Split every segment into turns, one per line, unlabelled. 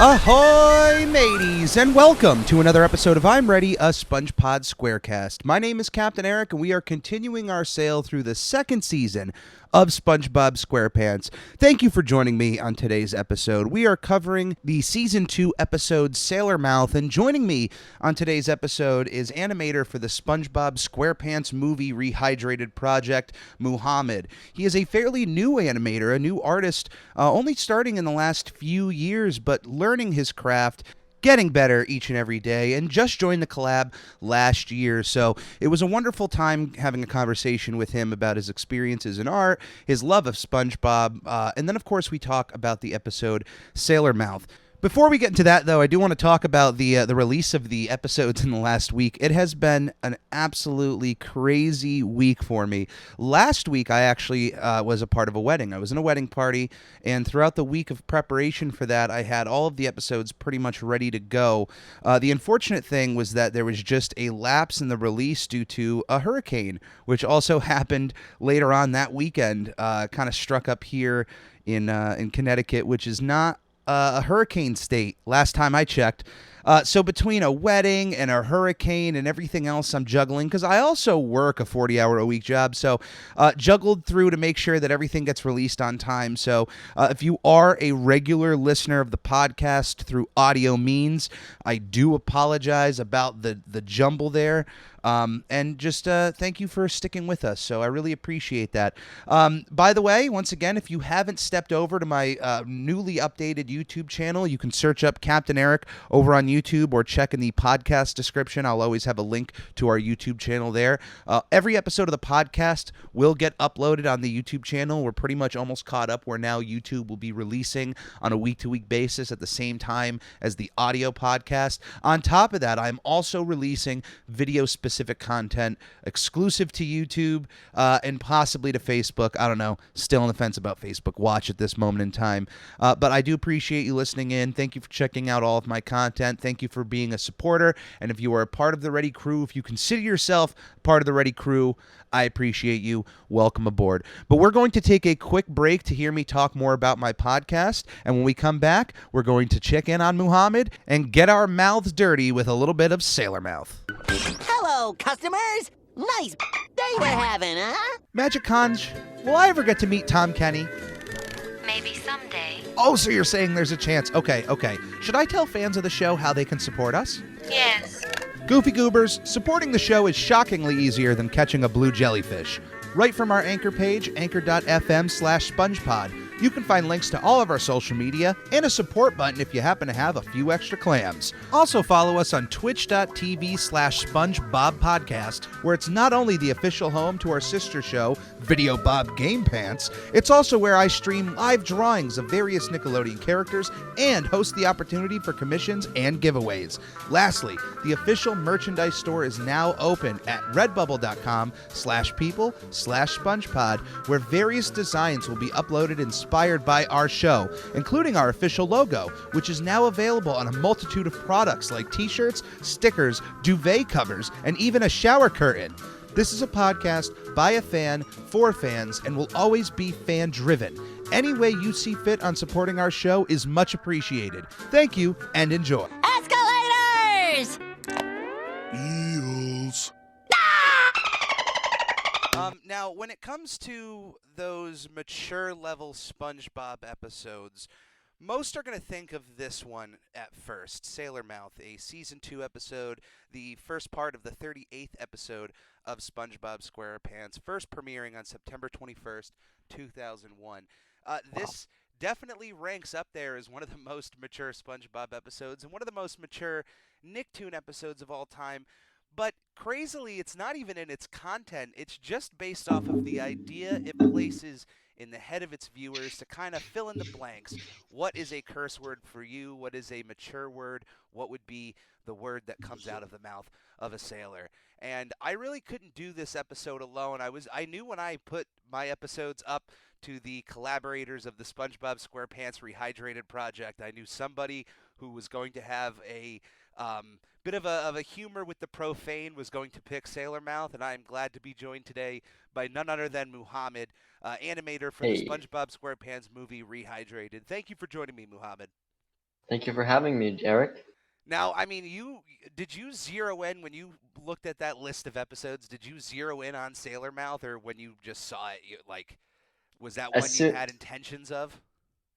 Ahoy, mateys, and welcome to another episode of I'm Ready, a SpongeBob SquareCast. My name is Captain Eric, and we are continuing our sail through the second season of SpongeBob SquarePants. Thank you for joining me on today's episode. We are covering the Season 2 episode Sailor Mouth, and joining me on today's episode is animator for the SpongeBob SquarePants Movie Rehydrated project, Mohamad. He is a fairly new animator, a new artist, only starting in the last few years, but learning his craft, getting better each and every day, and just joined the collab last year. So it was a wonderful time having a conversation with him about his experiences in art, his love of SpongeBob, and then, of course, we talk about the episode Sailor Mouth. Before we get into that, though, I do want to talk about the release of the episodes in the last week. It has been an absolutely crazy week for me. Last week, I actually was a part of a wedding. I was in a wedding party, and throughout the week of preparation for that, I had all of the episodes pretty much ready to go. The unfortunate thing was that there was just a lapse in the release due to a hurricane, which also happened later on that weekend. Kind of struck up here in Connecticut, which is not a hurricane state last time I checked. So between a wedding and a hurricane and everything else I'm juggling, because I also work a 40-hour-a-week job, so juggled through to make sure that everything gets released on time. So if you are a regular listener of the podcast through audio means, I do apologize about the jumble there. And just thank you for sticking with us. So I really appreciate that. By the way, once again, if you haven't stepped over to my newly updated YouTube channel, you can search up Captain Eric over on YouTube or check in the podcast description. I'll always have a link to our YouTube channel there. Every episode of the podcast will get uploaded on the YouTube channel. We're pretty much almost caught up where now YouTube will be releasing on a week-to-week basis at the same time as the audio podcast. On top of that, I'm also releasing video-specific content exclusive to YouTube and possibly to Facebook. I don't know. Still on the fence about Facebook Watch at this moment in time. But I do appreciate you listening in. Thank you for checking out all of my content. Thank you for being a supporter. And if you are a part of the Ready Crew, if you consider yourself part of the Ready Crew, I appreciate you. Welcome aboard. But we're going to take a quick break to hear me talk more about my podcast. And when we come back, we're going to check in on Mohamad and get our mouths dirty with a little bit of Sailor Mouth.
Hello, customers. Nice day we're having, huh?
Magic Conj, will I ever get to meet Tom Kenny?
Maybe someday.
Oh, so you're saying there's a chance. Okay. Should I tell fans of the show how they can support us?
Yes.
Goofy Goobers, supporting the show is shockingly easier than catching a blue jellyfish. Right from our anchor page, anchor.fm/SpongePod, you can find links to all of our social media and a support button if you happen to have a few extra clams. Also follow us on twitch.tv/SpongeBobPodcast, where it's not only the official home to our sister show, Video Bob Game Pants, it's also where I stream live drawings of various Nickelodeon characters and host the opportunity for commissions and giveaways. Lastly, the official merchandise store is now open at redbubble.com/people/SpongePod, where various designs will be uploaded inspired by our show, including our official logo, which is now available on a multitude of products like t-shirts, stickers, duvet covers, and even a shower curtain. This is a podcast by a fan, for fans, and will always be fan-driven. Any way you see fit on supporting our show is much appreciated. Thank you, and enjoy.
Escalators!
Eels.
Now, when it comes to those mature level SpongeBob episodes, most are going to think of this one at first, Sailor Mouth, a Season 2 episode, the first part of the 38th episode of SpongeBob SquarePants, first premiering on September 21st, 2001. This definitely ranks up there as one of the most mature SpongeBob episodes and one of the most mature Nicktoon episodes of all time. But crazily, it's not even in its content. It's just based off of the idea it places in the head of its viewers to kind of fill in the blanks. What is a curse word for you? What is a mature word? What would be the word that comes out of the mouth of a sailor? And I really couldn't do this episode alone. I knew when I put my episodes up to the collaborators of the SpongeBob SquarePants Rehydrated project, I knew somebody who was going to have a bit of a humor with the profane, was going to pick Sailor Mouth, and I am glad to be joined today by none other than Mohamad, animator for the SpongeBob SquarePants Movie Rehydrated. Thank you for joining me, Mohamad.
Thank you for having me, Eric.
Now, I mean, did you zero in when you looked at that list of episodes? Did you zero in on Sailor Mouth, or when you just saw it, was that
As
one you
soon
had intentions of?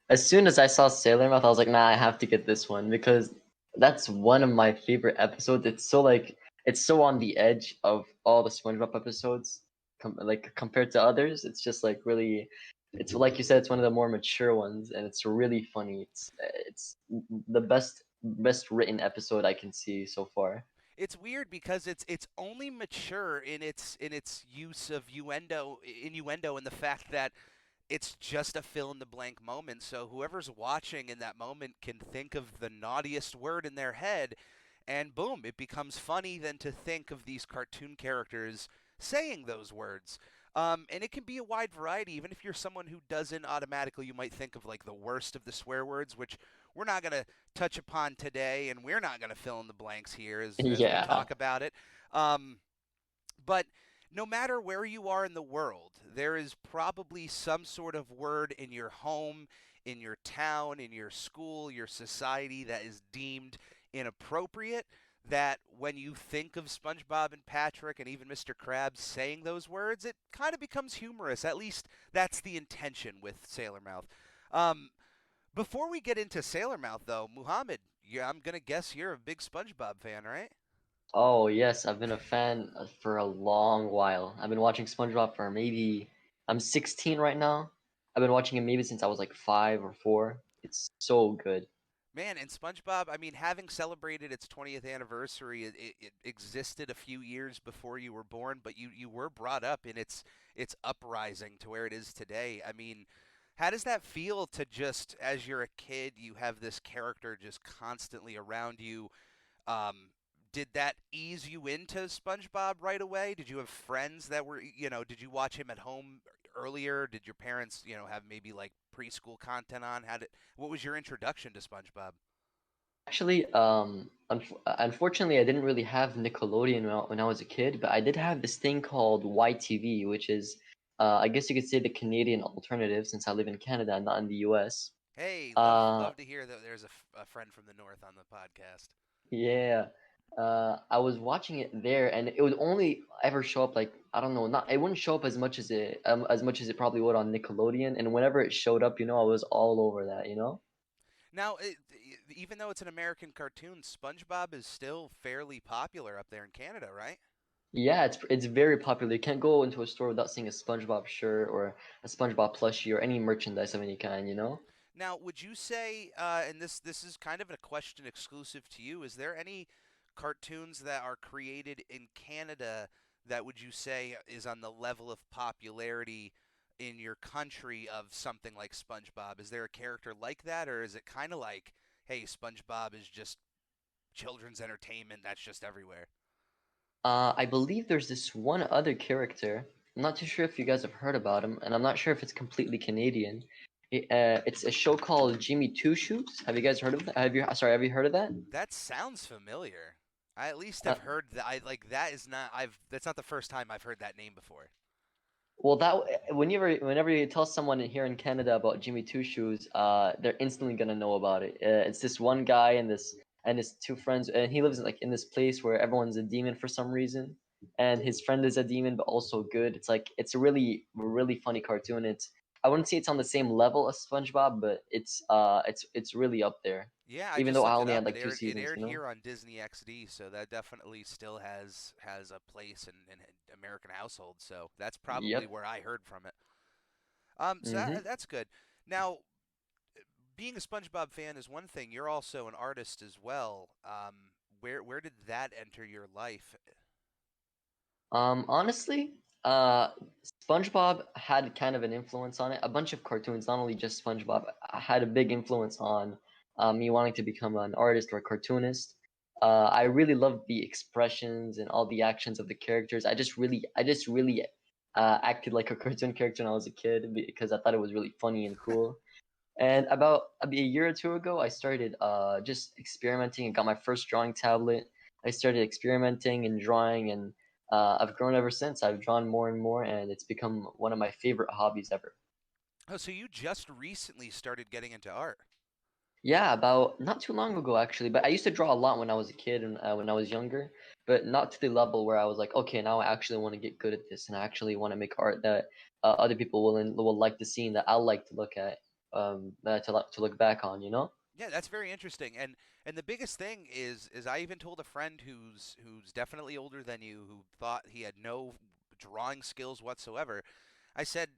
as soon as I saw Sailor Mouth, I was like, nah, I have to get this one because that's one of my favorite episodes. It's so on the edge of all the SpongeBob episodes, compared to others. It's just like really, it's like you said, it's one of the more mature ones, and it's really funny. It's the best written episode I can see so far.
It's weird because it's only mature in its use of innuendo, and the fact that it's just a fill in the blank moment. So whoever's watching in that moment can think of the naughtiest word in their head, and boom, it becomes funny then to think of these cartoon characters saying those words. And it can be a wide variety, even if you're someone who doesn't automatically, you might think of like the worst of the swear words, which we're not going to touch upon today, and we're not going to fill in the blanks here as we
Yeah.
talk about it. Um, but no matter where you are in the world, there is probably some sort of word in your home, in your town, in your school, your society that is deemed inappropriate. That when you think of SpongeBob and Patrick and even Mr. Krabs saying those words, it kind of becomes humorous. At least that's the intention with Sailor Mouth. Um, before we get into Sailor Mouth, though, Muhammad, I'm going to guess you're a big SpongeBob fan, right?
Oh yes, I've been a fan for a long while. I've been watching SpongeBob for maybe I'm 16 right now. I've been watching it maybe since I was like 5 or 4. It's so good.
Man, and SpongeBob, I mean, having celebrated its 20th anniversary, it existed a few years before you were born, but you were brought up in its uprising to where it is today. I mean, how does that feel to just, as you're a kid, you have this character just constantly around you? Um, did that ease you into SpongeBob right away? Did you have friends that were, did you watch him at home earlier? Did your parents, have maybe like preschool content on? What was your introduction to SpongeBob?
Actually, unfortunately, I didn't really have Nickelodeon when I was a kid, but I did have this thing called YTV, which is, I guess you could say the Canadian alternative since I live in Canada and not in the US.
Hey,
Uh,
love to hear that there's a friend from the north on the podcast.
Yeah. I was watching it there, and it would only ever show up like I don't know, not it wouldn't show up as much as it probably would on Nickelodeon. And whenever it showed up, I was all over that.
Now, even though it's an American cartoon, SpongeBob is still fairly popular up there in Canada, right?
Yeah, it's very popular. You can't go into a store without seeing a SpongeBob shirt or a SpongeBob plushie or any merchandise of any kind.
Now, would you say, and this is kind of a question exclusive to you, is there any cartoons that are created in Canada that would you say is on the level of popularity in your country of something like SpongeBob? Is there a character like that, or is it kind of like, hey, SpongeBob is just children's entertainment that's just everywhere?
I believe there's this one other character. I'm not too sure if you guys have heard about him, and I'm not sure if it's completely Canadian. It's a show called Jimmy Two Shoes. Have you guys heard of that? Have you heard of that?
That sounds familiar. I at least
Uh,
have heard that. I like that is not. I've That's not the first time I've heard that name before.
well, whenever you tell someone here in Canada about Jimmy Two Shoes, they're instantly gonna know about it. It's this one guy and his two friends, and he lives like in this place where everyone's a demon for some reason, and his friend is a demon but also good. It's a really funny cartoon. I wouldn't say it's on the same level as SpongeBob, but it's really up there.
Yeah, I
Even
just
though I
looked it
only had
up.
like two
It
seasons,
aired
you know.
here on Disney XD, so that definitely still has a place in American households. So that's probably
Yep.
where I heard from it. So
hmm
that's good. Now, being a SpongeBob fan is one thing. You're also an artist as well. Where did that enter your life?
Honestly, SpongeBob had kind of an influence on it. A bunch of cartoons, not only just SpongeBob, had a big influence on me wanting to become an artist or a cartoonist. I really loved the expressions and all the actions of the characters. I just really acted like a cartoon character when I was a kid because I thought it was really funny and cool. And about a year or two ago, I started just experimenting and got my first drawing tablet. I started experimenting and drawing, and I've grown ever since. I've drawn more and more, and it's become one of my favorite hobbies ever.
Oh, so you just recently started getting into art.
Yeah, about not too long ago actually. But I used to draw a lot when I was a kid and when I was younger, but not to the level where I was like, okay, now I actually want to get good at this and I actually want to make art that other people will like to see and that I'll like to look at, to look back on, you know?
Yeah, that's very interesting. And the biggest thing is I even told a friend who's definitely older than you who thought he had no drawing skills whatsoever. I said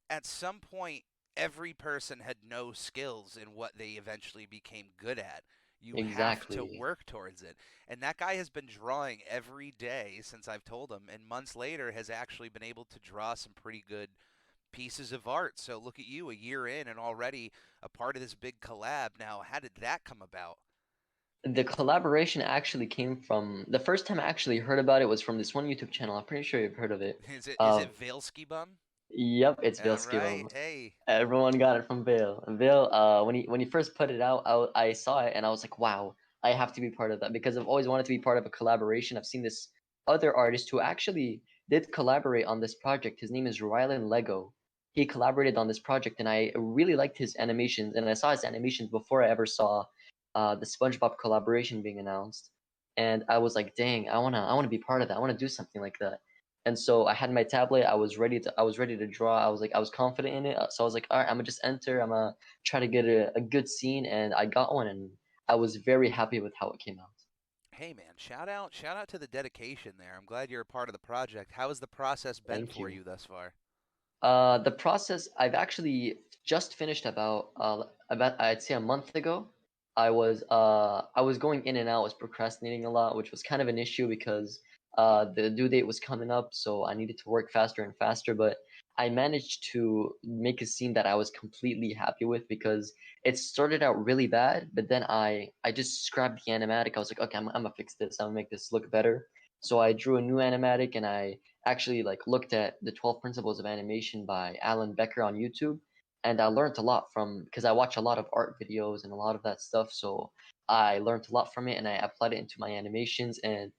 at some point every person had no skills in what they eventually became good at. You have to
Exactly.
work towards it. And that guy has been drawing every day since I've told him, and months later has actually been able to draw some pretty good pieces of art. So look at you, a year in and already a part of this big collab. Now, how did that come about?
The collaboration actually came from the first time I actually heard about it was from this one YouTube channel. I'm pretty sure you've heard of it.
Is it Veilski Bum?
Yep, it's
All right.
Vilskibum.
Hey.
Everyone got it from Vale. And Vale, when he first put it out, I saw it and I was like, wow, I have to be part of that because I've always wanted to be part of a collaboration. I've seen this other artist who actually did collaborate on this project. His name is Rylan Lego. He collaborated on this project and I really liked his animations and I saw his animations before I ever saw the SpongeBob collaboration being announced. And I was like, dang, I wanna be part of that. I wanna do something like that. And so I had my tablet. I was ready to draw. I was confident in it. So I was like, all right, I'm gonna just enter. I'm gonna try to get a good scene, and I got one, and I was very happy with how it came out.
Hey man, shout out to the dedication there. I'm glad you're a part of the project. How has the process been
Thank
for
you.
you thus far?
The process I've actually just finished about I'd say a month ago. I was going in and out, I was procrastinating a lot, which was kind of an issue because the due date was coming up, so I needed to work faster and faster. But I managed to make a scene that I was completely happy with because it started out really bad, but then I just scrapped the animatic. I was like, okay, I'm gonna fix this. I'm gonna make this look better. So I drew a new animatic and I actually like looked at the 12 principles of animation by Alan Becker on YouTube and I learned a lot from because I watch a lot of art videos and a lot of that stuff, so I learned a lot from it and I applied it into my animations and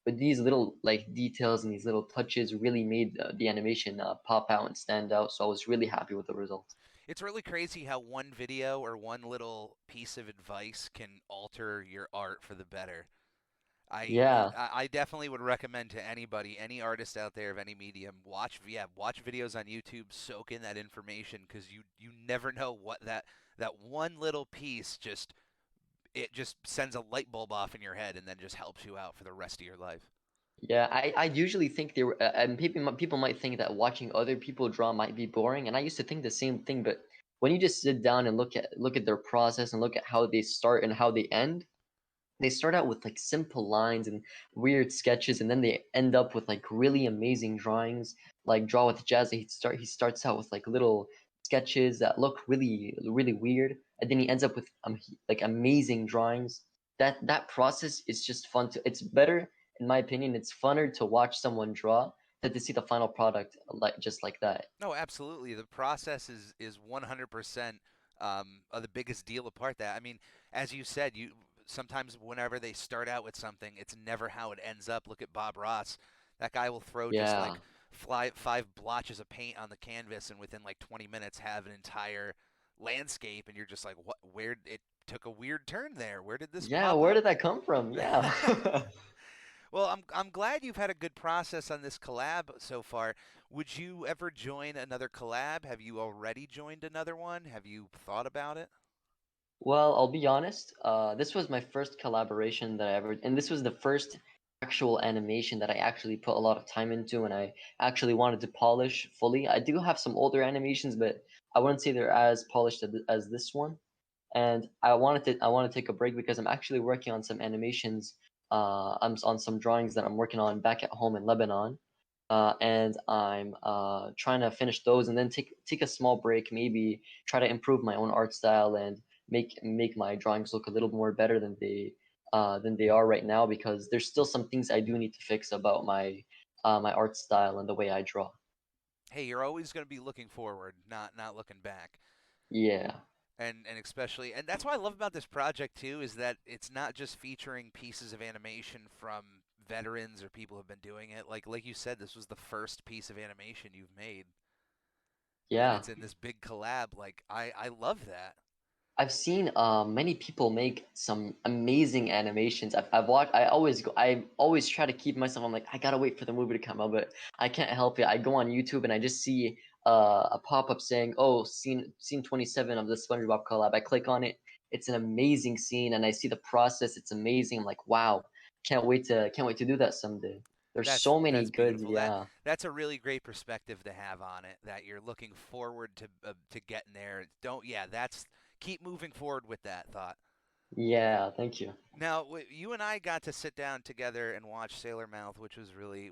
with these little like details and these little touches really made the animation pop out and stand out, so I was really happy with the result.
It's really crazy how one video or one little piece of advice can alter your art for the better.
Yeah.
I definitely would recommend to anybody, any artist out there of any medium, watch videos on YouTube, soak in that information because you never know what that one little piece just sends a light bulb off in your head and then just helps you out for the rest of your life.
Yeah, I usually think they were, and people might think that watching other people draw might be boring, and I used to think the same thing. But when you just sit down and look at their process and look at how they start and how they end, they start out with like simple lines and weird sketches, and then they end up with like really amazing drawings. Like Draw with Jazz, he starts out with like little sketches that look really weird, and then he ends up with like amazing drawings. That process is just fun to. It's better, in my opinion. It's funner to watch someone draw than to see the final product like just like that.
No, absolutely. The process is 100% of the biggest deal apart. That I mean, as you said, you sometimes whenever they start out with something, it's never how it ends up. Look at Bob Ross. That guy will throw just like
Yeah.
five blotches of paint on the canvas, and within like 20 minutes have an entire landscape, and you're just like, what? Where it took a weird turn there? Where did this
Yeah,
pop
where
up?
did that come from? Yeah.
Well, I'm glad you've had a good process on this collab so far. Would you ever join another collab? Have you already joined another one? Have you thought about it?
Well, I'll be honest. This was my first collaboration that I ever, and this was the first actual animation that I actually put a lot of time into, and I actually wanted to polish fully. I do have some older animations, but I wouldn't say they're as polished as this one. And I want to take a break because I'm actually working on some animations. I'm on some drawings that I'm working on back at home in Lebanon, and I'm trying to finish those and then take a small break, maybe try to improve my own art style and make my drawings look a little more better than they are right now because there's still some things I do need to fix about my art style and the way I draw.
Hey, you're always going to be looking forward, not looking back.
Yeah.
And especially and that's what I love about this project too is that it's not just featuring pieces of animation from veterans or people who've been doing it. Like you said, this was the first piece of animation you've made and
Yeah.
it's in this big collab. Like I love that.
I've seen many people make some amazing animations. I've watched. I always try to keep myself. I'm like, I gotta wait for the movie to come out, but I can't help it. I go on YouTube and I just see a pop up saying, "Oh, scene 27 of the SpongeBob collab." I click on it. It's an amazing scene, and I see the process. It's amazing. I'm like, wow, can't wait to do that someday. There's so many
That's
good,
beautiful.
yeah.
That's a really great perspective to have on it. That you're looking forward to getting there. Don't yeah. That's keep moving forward with that thought.
Yeah, thank you.
Now, you and I got to sit down together and watch Sailor Mouth, which was really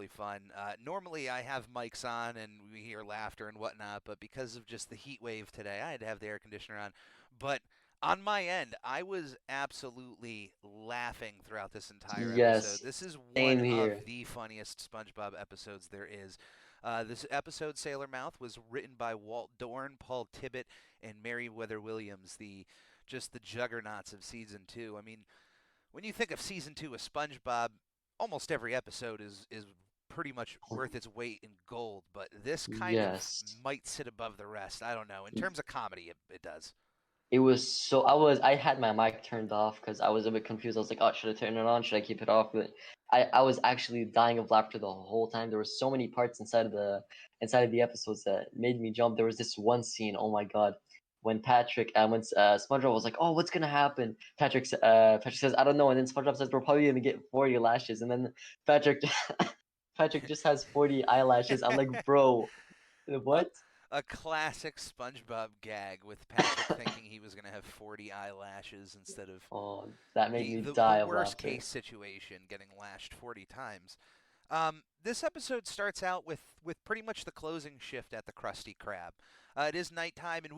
fun. Normally, I have mics on and we hear laughter and whatnot, but because of just the heat wave today, I had to have the air conditioner on. But on my end, I was absolutely laughing throughout this entire episode.
Yes,
This is one
same here.
of the funniest SpongeBob episodes there is. This episode, Sailor Mouth, was written by Walt Dorn, Paul Tibbett, and Meriwether Williams, the juggernauts of season two. I mean, when you think of season two of SpongeBob, almost every episode is pretty much worth its weight in gold, but this kind of
Yes.
might sit above the rest. I don't know. In terms of comedy, it does.
It was so I had my mic turned off because I was a bit confused. I was like, oh, should I turn it on? Should I keep it off? But I was actually dying of laughter the whole time. There were so many parts inside of the episodes that made me jump. There was this one scene, oh my god, when SpongeBob was like, oh, what's gonna happen? Patrick says, I don't know, and then SpongeBob says we're probably gonna get 40 lashes, and then Patrick Patrick just has 40 eyelashes. I'm like, bro,
a,
what?
a classic SpongeBob gag with Patrick thinking he was going to have 40 eyelashes instead of
Oh, that made me
the
die of
worst case
laughter.
situation, getting lashed 40 times. This episode starts out with pretty much the closing shift at the Krusty Krab. It is nighttime, and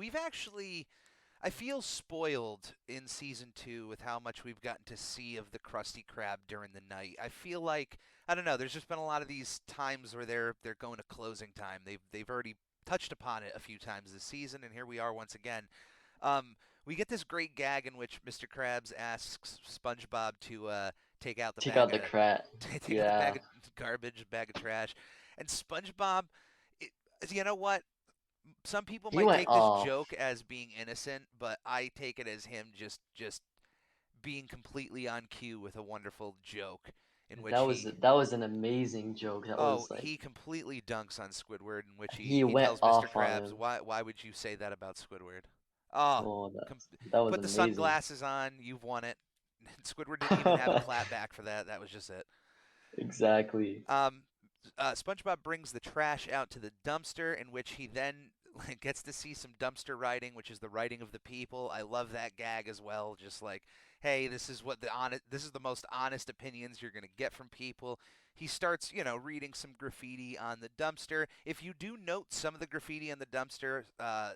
I feel spoiled in season two with how much we've gotten to see of the Krusty Krab during the night. I feel like I don't know. There's just been a lot of these times where they're going to closing time. They've already touched upon it a few times this season, and here we are once again. We get this great gag in which Mr. Krabs asks SpongeBob to take out the
Take
bag
out the
of
crat.
take out the bag
Yeah.
of garbage, bag of trash, and SpongeBob. It, you know what? Some people
He
might
went
take this
off.
joke as being innocent, but I take it as him just being completely on cue with a wonderful joke in which
That was an amazing joke. That
oh,
was like
he completely dunks on Squidward in which
he
he
went
tells Mr.
off on
Krabs,
him.
why would you say that about Squidward? Oh,
Oh,
com-
that was
put the
amazing.
sunglasses on, you've won it. Squidward didn't even have a clap back for that. That was just it.
Exactly.
Um, SpongeBob brings the trash out to the dumpster, in which he then gets to see some dumpster writing, which is the writing of the people. I love that gag as well. Just like, hey, this is the most honest opinions you're gonna get from people. He starts, reading some graffiti on the dumpster. If you do note some of the graffiti on the dumpster,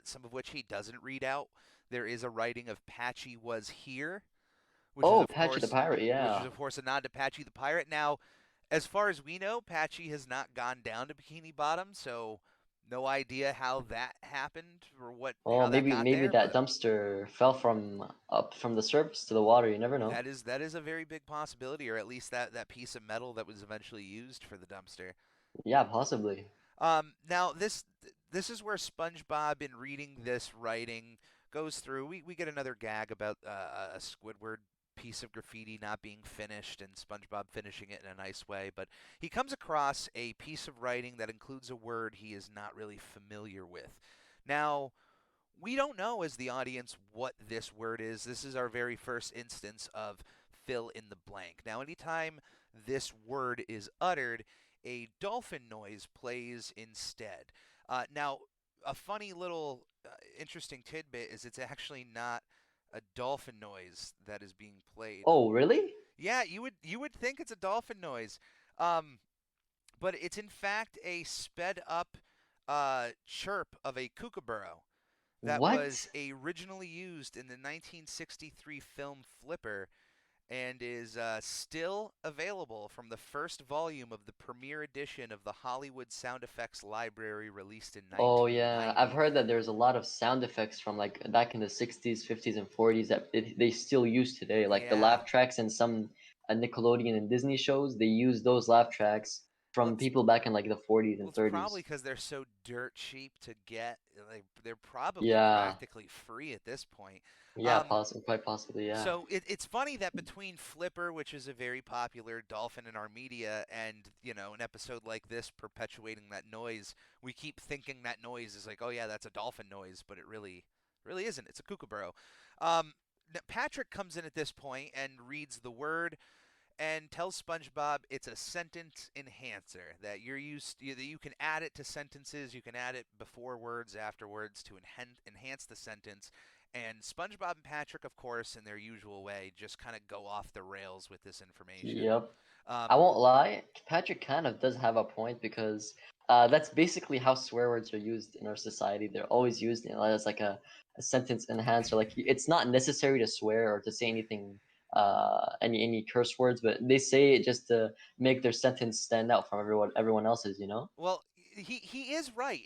some of which he doesn't read out, there is a writing of Patchy was here, which is
Oh,
of
Patchy the
course,
Pirate. Yeah.
a nod to Patchy the pirate. Now, as far as we know, Patchy has not gone down to Bikini Bottom, so no idea how that happened or
Oh,
how that got
maybe
there,
that
but
dumpster fell from up from the surface to the water. You never know.
that is a very big possibility, or at least that piece of metal that was eventually used for the dumpster.
Yeah, possibly.
Now this is where SpongeBob, in reading this writing, goes through. We get another gag about a Squidward piece of graffiti not being finished and SpongeBob finishing it in a nice way, but he comes across a piece of writing that includes a word he is not really familiar with. Now, we don't know as the audience what this word is. This is our very first instance of fill in the blank. Now, anytime this word is uttered, a dolphin noise plays instead. Now, a funny little interesting tidbit is it's actually not a dolphin noise that is being played.
Oh, really?
Yeah, you would think it's a dolphin noise, um, but it's in fact a sped up chirp of a kookaburra that was
What?
originally used in the 1963 film Flipper and is still available from the first volume of the premiere edition of the Hollywood Sound Effects Library released in
Oh yeah, I've
1990.
heard that there's a lot of sound effects from like back in the 60s, 50s, and 40s that they still use today. Like the
Yeah,
laugh tracks in some Nickelodeon and Disney shows, they use those laugh tracks. from people back in like the 40s
Well,
and
it's probably
30s.
because they're so dirt cheap to get. Like they're probably
Yeah,
practically free at this point.
yeah,
Um,
quite possibly, yeah.
So it's funny that between Flipper, which is a very popular dolphin in our media, and an episode like this perpetuating that noise, we keep thinking that noise is like, oh yeah, that's a dolphin noise, but it really isn't. It's a kookaburra. Patrick comes in at this point and reads the word and tells SpongeBob it's a sentence enhancer that that you can add it to sentences, you can add it before words, after words to enhance the sentence. And SpongeBob and Patrick, of course, in their usual way, just kind of go off the rails with this information.
Yep. I
Um,
won't lie, Patrick kind of does have a point because that's basically how swear words are used in our society. They're always used, as like a sentence enhancer. Like it's not necessary to swear or to say anything, any curse words, but they say it just to make their sentence stand out from everyone else's. You know?
well, he is right.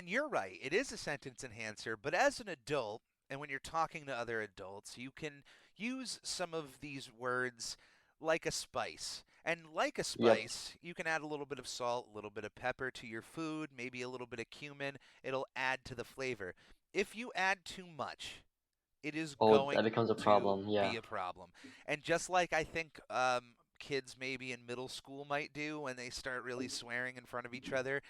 You're right. It is a sentence enhancer, but as an adult, and when you're talking to other adults, you can use some of these words like a spice. And like a
Yep.
spice, you can add a little bit of salt, a little bit of pepper to your food, maybe a little bit of cumin. It'll add to the flavor. If you add too much, it is
Oh, that
going
becomes a
to
problem.
be
Yeah.
a problem. And just like I think kids maybe in middle school might do when they start really swearing in front of each other,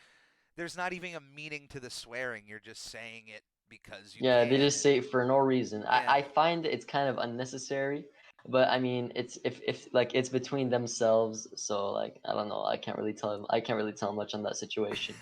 there's not even a meaning to the swearing. You're just saying it because you
Yeah, they
can.
just
And
say it for no reason.
yeah.
I find it's kind of unnecessary, but I mean, it's if like it's between themselves, so like I don't know, I can't really tell much on that situation.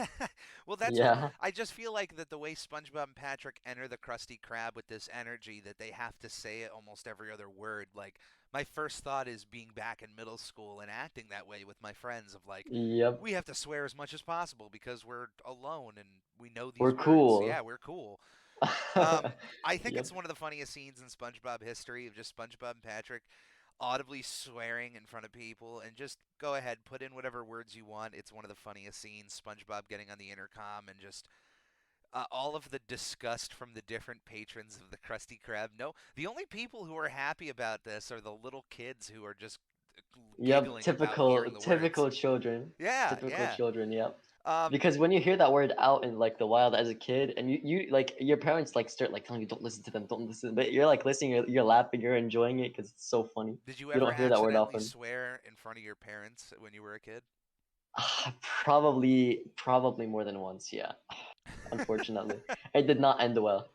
Well, that's what
Yeah.
I just feel like that the way SpongeBob and Patrick enter the Krusty Krab with this energy that they have to say it almost every other word. Like my first thought is being back in middle school and acting that way with my friends of like
Yep.
we have to swear as much as possible because we're alone and we know
We're
these words. Yeah,
cool.
we're cool. I think it's
Yep.
one of the funniest scenes in SpongeBob history of just SpongeBob and Patrick audibly swearing in front of people and just go ahead, put in whatever words you want. It's one of the funniest scenes. SpongeBob getting on the intercom and just all of the disgust from the different patrons of the Krusty Krab. No, the only people who are happy about this are the little kids who are just
Yep.
giggling about hearing the words.
Typical children.
Yeah,
Typical
yeah.
children. Yep.
Um,
Because when you hear that word out in like the wild as a kid, and you like your parents like start like telling you don't listen to them, don't listen, but you're like listening, you're laughing, you're enjoying it because it's so funny.
did you
You
ever
don't hear that word
accidentally
often.
swear in front of your parents when you were a kid?
Probably more than once, yeah. Unfortunately, it did not end well.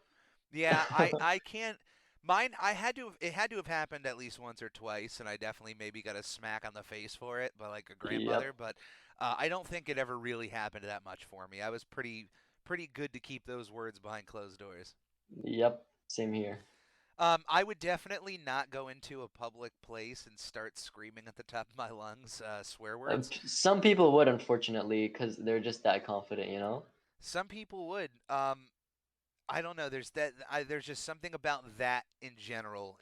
Yeah, I can't. Mine, it had to have happened at least once or twice, and I definitely maybe got a smack on the face for it by like a grandmother.
Yep,
But I don't think it ever really happened that much for me. I was pretty good to keep those words behind closed doors.
yep, same here.
I would definitely not go into a public place and start screaming at the top of my lungs swear words.
Some people would, unfortunately, because they're just that confident, you know?
Some people would. I don't know. There's just something about that in general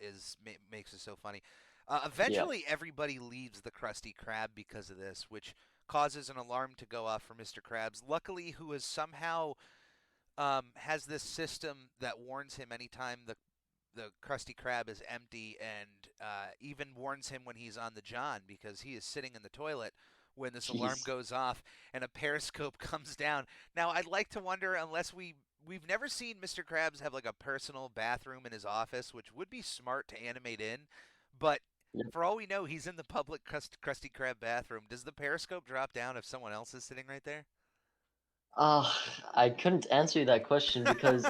makes it so funny.
Yeah.
Eventually, everybody leaves the Krusty Krab because of this, which causes an alarm to go off for Mr. Krabs. Luckily, who is somehow has this system that warns him anytime the Krusty Krab is empty, and even warns him when he's on the John because he is sitting in the toilet when this alarm
Jeez.
goes off and a periscope comes down. Now, I'd like to wonder, unless we've never seen Mr. Krabs have like a personal bathroom in his office, which would be smart to animate in, but
Yep.
for all we know, he's in the public Krusty Krab bathroom. Does the periscope drop down if someone else is sitting right there?
I couldn't answer you that question because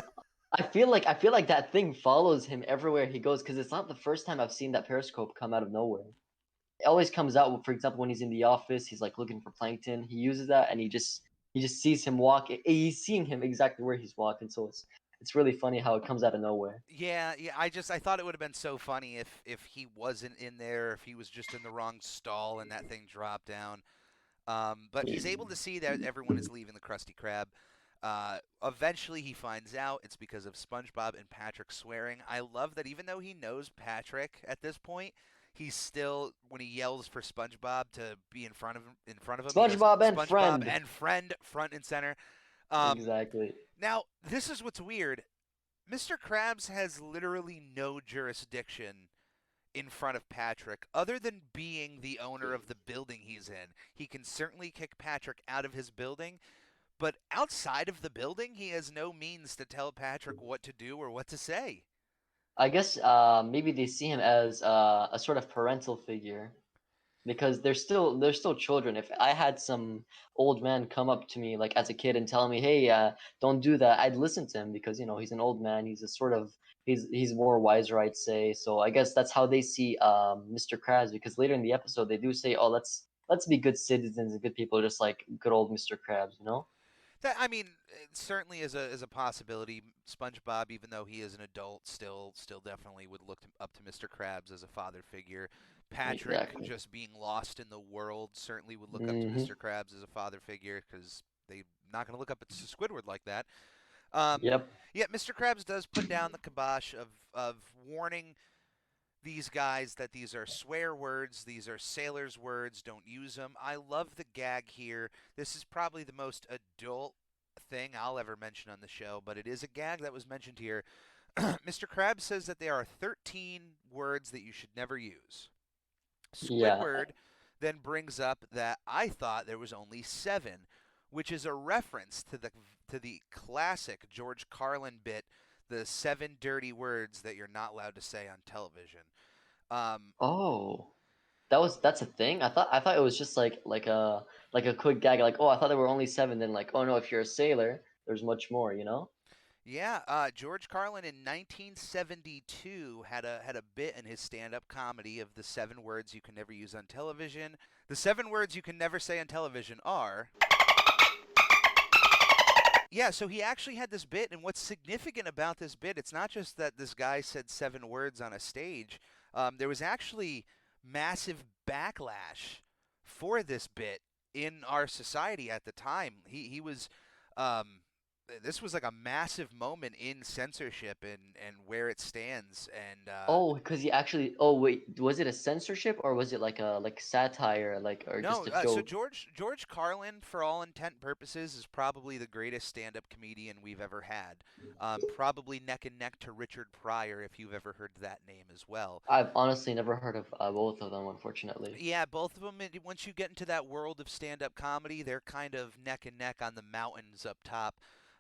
I feel like that thing follows him everywhere he goes because it's not the first time I've seen that periscope come out of nowhere. It always comes out, for example, when he's in the office, he's like looking for plankton. He uses that and he just sees him walk. He's seeing him exactly where he's walking, so it's really funny how it comes out of nowhere.
Yeah, yeah. I thought it would have been so funny if he wasn't in there, if he was just in the wrong stall and that thing dropped down. But he's able to see that everyone is leaving the Krusty Krab. Eventually, he finds out it's because of SpongeBob and Patrick swearing. I love that even though he knows Patrick at this point, he's still when he yells for SpongeBob to be in front of him, he goes
SpongeBob and
SpongeBob
friend.
and friend front and center. Um,
Exactly.
Now, this is what's weird. Mr. Krabs has literally no jurisdiction in front of Patrick, other than being the owner of the building he's in. He can certainly kick Patrick out of his building, but outside of the building, he has no means to tell Patrick what to do or what to say.
I guess maybe they see him as a sort of parental figure because they're still children. If I had some old man come up to me like as a kid and tell me, "Hey, don't do that," I'd listen to him because he's an old man. He's a sort of he's more wiser, I'd say. So I guess that's how they see Mr. Krabs because later in the episode they do say, "Oh, let's be good citizens and good people, just like good old Mr. Krabs," you know?
That I mean, it certainly is a possibility. SpongeBob, even though he is an adult, still definitely would look up to Mr. Krabs as a father figure. Patrick,
Exactly.
just being lost in the world, certainly would look up to
Hmm.
Mr. Krabs as a father figure because they're not going to look up at Squidward like that. Um,
Yep.
yeah, Mr. Krabs does put down the kibosh of warning these guys that these are swear words, these are sailors' words, don't use them. I love the gag here. This is probably the most adult thing I'll ever mention on the show, but it is a gag that was mentioned here. Mr. Krabs says that there are 13 words that you should never use.
Yeah.
Squidward then brings up that I thought there was only 7, which is a reference to the classic George Carlin bit, the 7 dirty words that you're not allowed to say on television. Um,
Oh. That's a thing. I thought it was just like a quick gag. Like, oh, I thought there were only 7. Then like, oh no, if you're a sailor, there's much more. You know?
yeah, George Carlin in 1972 had a bit in his stand-up comedy of the 7 words you can never use on television. The 7 words you can never say on television are. Yeah, so he actually had this bit, and what's significant about this bit, it's not just that this guy said 7 words on a stage. There was actually massive backlash for this bit in our society at the time. He was, um, this was like a massive moment in censorship and where it stands. And
Oh, because he actually. Oh wait, was it a censorship or was it like a like satire, like or just
no,
a
so
joke?
George Carlin, for all intent purposes, is probably the greatest stand-up comedian we've ever had. Probably neck and neck to Richard Pryor, if you've ever heard that name as well.
I've honestly never heard of both of them, unfortunately.
Yeah, both of them. Once you get into that world of stand-up comedy, they're kind of neck and neck on the mountains up top.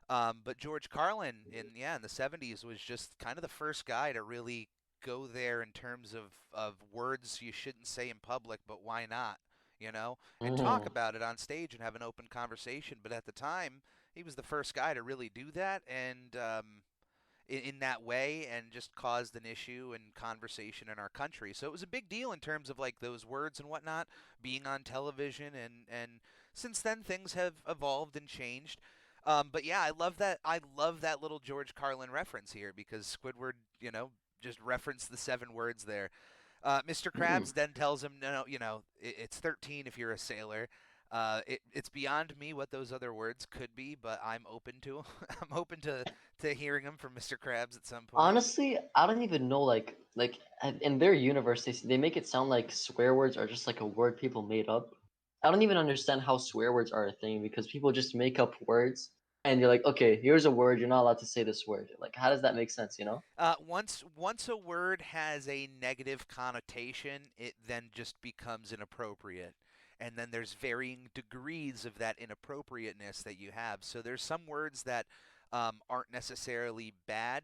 But George Carlin in the 70s was just kind of the first guy to really go there in terms of words you shouldn't say in public, but why not? And talk
Hmm.
about it on stage and have an open conversation. But at the time, he was the first guy to really do that, and in that way, and just caused an issue and conversation in our country. So it was a big deal in terms of like those words and whatnot being on television, and since then things have evolved and changed. But yeah, I love that little George Carlin reference here because Squidward, just referenced the 7 words there. Mr.
Hmm.
Krabs then tells him, no, it's 13 if you're a sailor. It's beyond me what those other words could be, but I'm open to I'm open to hearing them from Mr. Krabs at some point.
Honestly, I don't even know. Like in their universe, they make it sound like swear words are just like a word people made up. I don't even understand how swear words are a thing because people just make up words and you're like, okay, here's a word. You're not allowed to say this word. Like, how does that make sense? You know?
Once a word has a negative connotation, it then just becomes inappropriate. And then there's varying degrees of that inappropriateness that you have. So there's some words that aren't necessarily bad.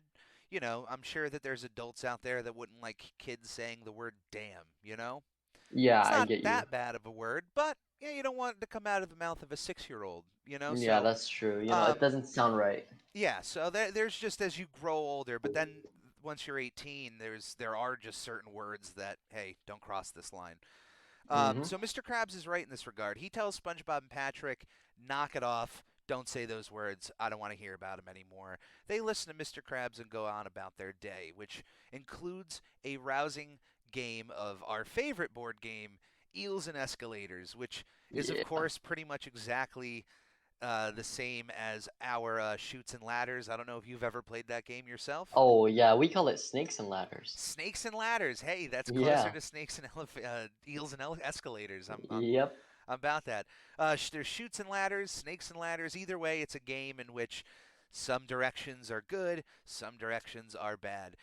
I'm sure that there's adults out there that wouldn't like kids saying the word damn,
Yeah,
It's
I
not
get you.
that bad of a word, but yeah, you don't want it to come out of the mouth of a 6-year-old.
Yeah,
So
that's true. It
um,
doesn't sound right.
yeah, so there's just as you grow older, but then once you're 18, there are just certain words that hey, don't cross this line.
Hmm.
So Mr. Krabs is right in this regard. He tells SpongeBob and Patrick, "Knock it off. Don't say those words. I don't want to hear about them anymore." They listen to Mr. Krabs and go on about their day, which includes a rousing game of our favorite board game, Eels and Escalators, which is of
Yeah.
course pretty much exactly the same as our Shoots and Ladders. I don't know if you've ever played that game yourself.
Oh, yeah, we call it snakes and ladders.
Snakes and ladders. Hey, that's closer
Yeah.
to snakes and eels and escalators.
Yep.
I'm about that. There's shoots and ladders, snakes and ladders. Either way, it's a game in which some directions are good, some directions are bad.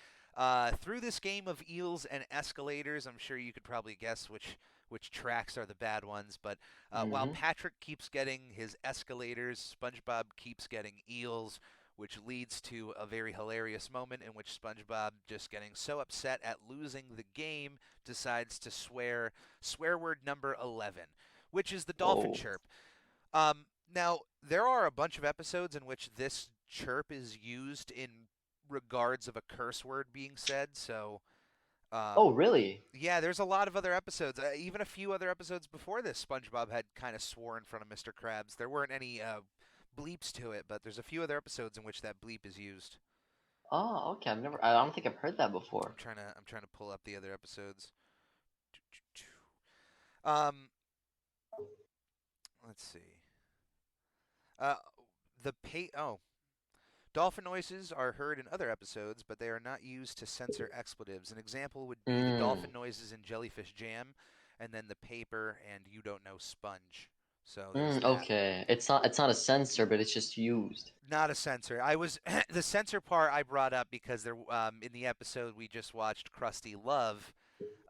Through this game of eels and escalators, I'm sure you could probably guess which tracks are the bad ones. But while
Mm-hmm.
Patrick keeps getting his escalators, SpongeBob keeps getting eels, which leads to a very hilarious moment in which SpongeBob, just getting so upset at losing the game, decides to swear word number 11, which is the dolphin
Oh.
chirp. Now, there are a bunch of episodes in which this chirp is used in regards of a curse word being said. So,
Oh,
um,
really?
yeah, there's a lot of other episodes. Even a few other episodes before this, SpongeBob had kind of swore in front of Mr. Krabs. There weren't any bleeps to it, but there's a few other episodes in which that bleep is used.
Oh, okay. I don't think I've heard that before.
I'm trying to pull up the other episodes. Um, let's see. Uh, dolphin noises are heard in other episodes, but they are not used to censor expletives. An example would be the dolphin
Mm.
noises in Jellyfish Jam, and then the paper and You Don't Know Sponge. So there's
Mm,
that.
okay. It's not a censor, but it's just used.
Not a censor. I was the censor part I brought up because there in the episode we just watched, Krusty Love.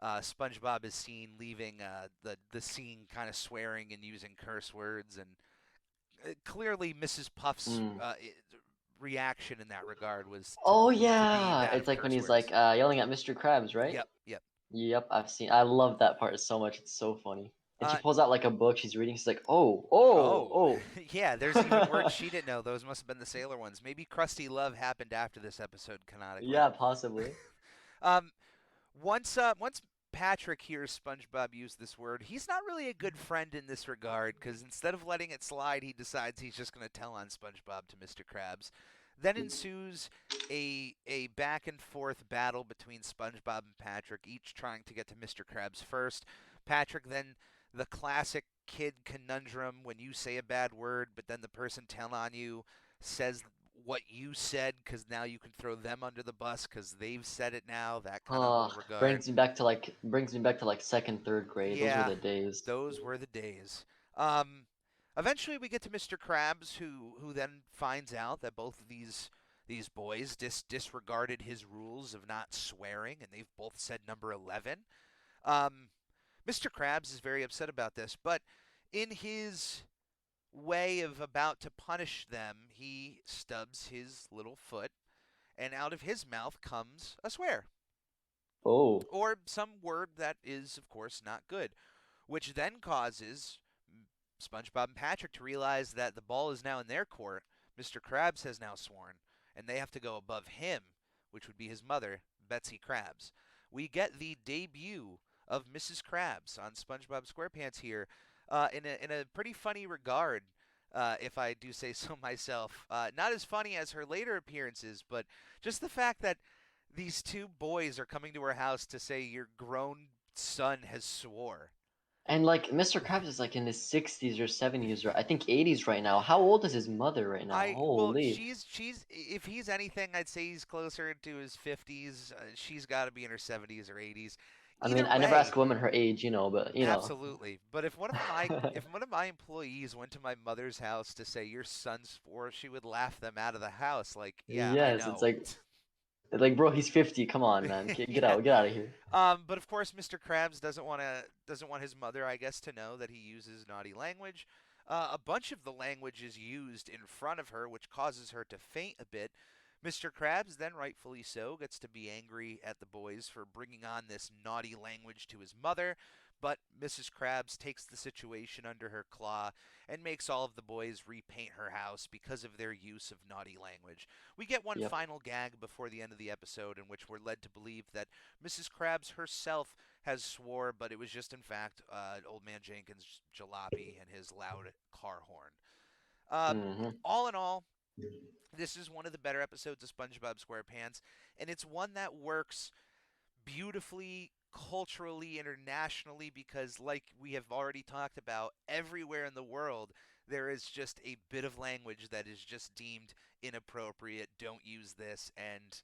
SpongeBob is seen leaving the scene, kind of swearing and using curse words, and clearly Mrs. Puff's
Mm.
reaction in that regard was
Oh
to be
yeah,
that
it's
of
like when
curse
he's like
words.
yelling at Mr. Krabs, right?
Yep, yep.
Yep, I've seen. I love that part so much. It's so funny. And she
Uh,
pulls out like a book she's reading. She's like, "Oh, oh,
oh,
oh."
yeah. There's even words she didn't know. Those must have been the sailor ones. Maybe Krusty Love happened after this episode canonically.
Yeah, possibly.
Um, once Patrick hears SpongeBob use this word, he's not really a good friend in this regard because instead of letting it slide, he decides he's just going to tell on SpongeBob to Mr. Krabs. Then ensues a back and forth battle between SpongeBob and Patrick, each trying to get to Mr. Krabs first. Patrick then the classic kid conundrum when you say a bad word, but then the person telling on you says what you said because now you can throw them under the bus because they've said it now. That kind of whole regard.
Brings me back to like second, third grade. Those were
Yeah,
the days.
those were the days. Um, Eventually we get to Mr. Krabs, who then finds out that both of these boys disregarded his rules of not swearing, and they've both said number 11. Um, Mr. Krabs is very upset about this, but in his way of about to punish them, he stubs his little foot, and out of his mouth comes a swear,
Oh.
or some word that is, of course, not good, which then causes SpongeBob and Patrick to realize that the ball is now in their court. Mr. Krabs has now sworn, and they have to go above him, which would be his mother, Betsy Krabs. We get the debut of Mrs. Krabs on SpongeBob SquarePants here, in a pretty funny regard, if I do say so myself. Not as funny as her later appearances, but just the fact that these two boys are coming to her house to say your grown son has swore.
And like Mr. Krabs is like in his 60s or 70s or I think 80s right now. How old is his mother right now?
Well,
Holy.
she's if he's anything, I'd say he's closer to his 50s. She's got to be in her 70s or 80s.
I mean,
Either
I never ask
way,
a woman her age, but
absolutely. But if one of my employees went to my mother's house to say your son's four, she would laugh them out of the house. Like, yeah, I
Yes, it's
know.
like bro, he's 50. Come on, man.
Yeah.
Get out of here.
But of course, Mr. Krabs doesn't want his mother, I guess, to know that he uses naughty language. A bunch of the language is used in front of her, which causes her to faint a bit. Mr. Krabs, then rightfully so, gets to be angry at the boys for bringing on this naughty language to his mother, but Mrs. Krabs takes the situation under her claw and makes all of the boys repaint her house because of their use of naughty language. We get one
Yep.
final gag before the end of the episode in which we're led to believe that Mrs. Krabs herself has swore, but it was just in fact Old Man Jenkins' jalopy and his loud car horn.
Hmm.
All in all, this is one of the better episodes of SpongeBob SquarePants, and it's one that works beautifully culturally, internationally, because, like we have already talked about, everywhere in the world there is just a bit of language that is just deemed inappropriate. Don't use this, and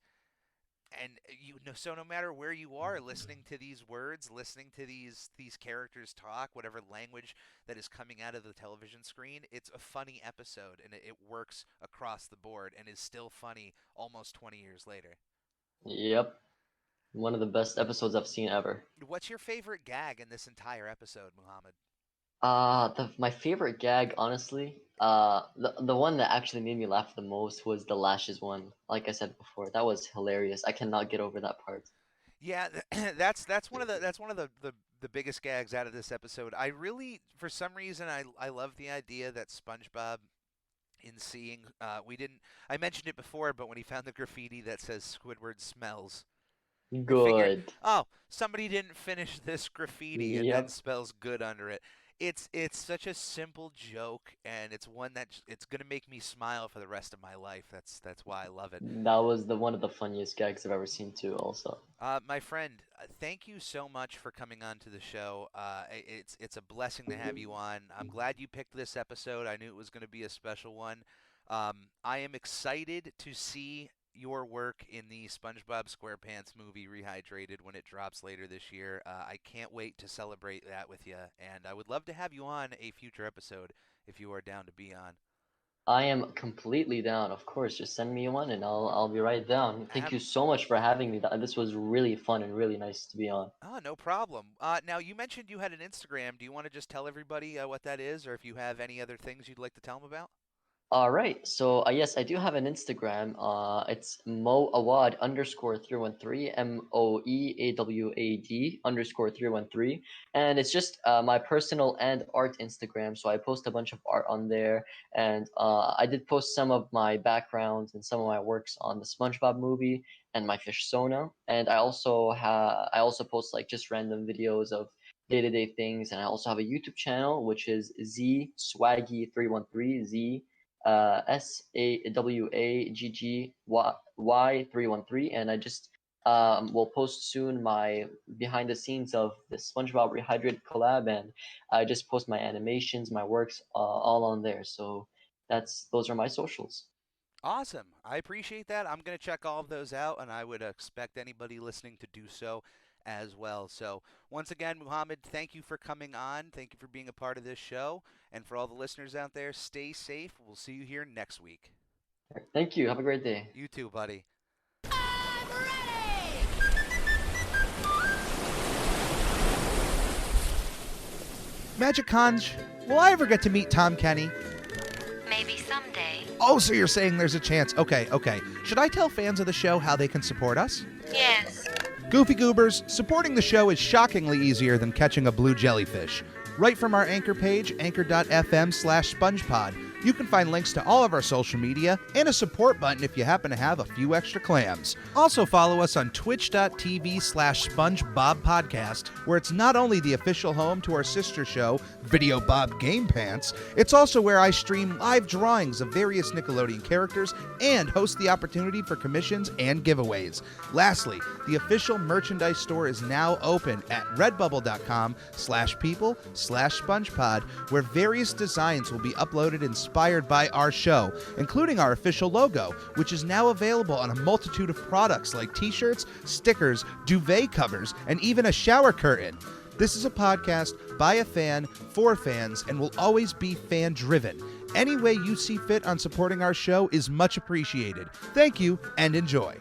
you know, so no matter where you are listening to these words, listening to these characters talk, whatever language that is coming out of the television screen, it's a funny episode, and it works across the board and is still funny almost 20 years later.
Yep. One of the best episodes I've seen ever.
What's your favorite gag in this entire episode, Muhammad?
My favorite gag, honestly, the one that actually made me laugh the most was the lashes one. Like I said before, that was hilarious. I cannot get over that part.
Yeah, that's one of the biggest gags out of this episode. I really, for some reason, I love the idea that SpongeBob, in seeing, we didn't, I mentioned it before, but when he found the graffiti that says Squidward smells, I figured,
Good.
oh, somebody didn't finish this graffiti and then
Yep.
spells good under it. It's such a simple joke, and it's one that it's gonna make me smile for the rest of my life. That's why I love it.
That was the one of the funniest gags I've ever seen too. Also.
My friend, thank you so much for coming on to the show. It's a blessing to have you on. I'm glad you picked this episode. I knew it was going to be a special one. I am excited to see your work in the SpongeBob SquarePants movie Rehydrated when it drops later this year. I can't wait to celebrate that with you, and I would love to have you on a future episode if you are down to be on.
I am completely down. Of course, just send me one and I'll be right down. Thank you so much for having me. This was really fun and really nice to be on.
Oh, no problem. Now, you mentioned you had an Instagram. Do you want to just tell everybody what that is, or if you have any other things you'd like to tell them about?
All right. So yes, I do have an Instagram. It's Mo Awad underscore 313 MOEAWAD underscore 313, and it's just my personal and art Instagram. So I post a bunch of art on there, and I did post some of my backgrounds and some of my works on the SpongeBob movie and my fish Sona. And I also post like just random videos of day-to-day things, and I also have a YouTube channel which is Z Swaggy 313 Z SAWAGGY 313, and I just will post soon my behind the scenes of the SpongeBob Rehydrated collab, and I just post my animations, my works, all on there. So those are my socials.
Awesome. I appreciate that. I'm going to check all of those out, and I would expect anybody listening to do so as well. So, once again, Muhammad, thank you for coming on. Thank you for being a part of this show. And for all the listeners out there, stay safe. We'll see you here next week.
Thank you. Have a great day.
You too, buddy. Magic Conj, will I ever get to meet Tom Kenny?
Maybe someday.
Oh, so you're saying there's a chance. Okay. Should I tell fans of the show how they can support us?
Yes.
Goofy Goobers, supporting the show is shockingly easier than catching a blue jellyfish. Right from our Anchor page, anchor.fm/SpongePod, you can find links to all of our social media and a support button if you happen to have a few extra clams. Also follow us on twitch.tv/SpongeBobPodcast, where it's not only the official home to our sister show, Video Bob Game Pants, it's also where I stream live drawings of various Nickelodeon characters and host the opportunity for commissions and giveaways. Lastly, the official merchandise store is now open at redbubble.com/people/SpongePod, where various designs will be uploaded inspired by our show, including our official logo, which is now available on a multitude of products like t-shirts, stickers, duvet covers, and even a shower curtain. This is a podcast by a fan, for fans, and will always be fan-driven. Any way you see fit on supporting our show is much appreciated. Thank you, and enjoy.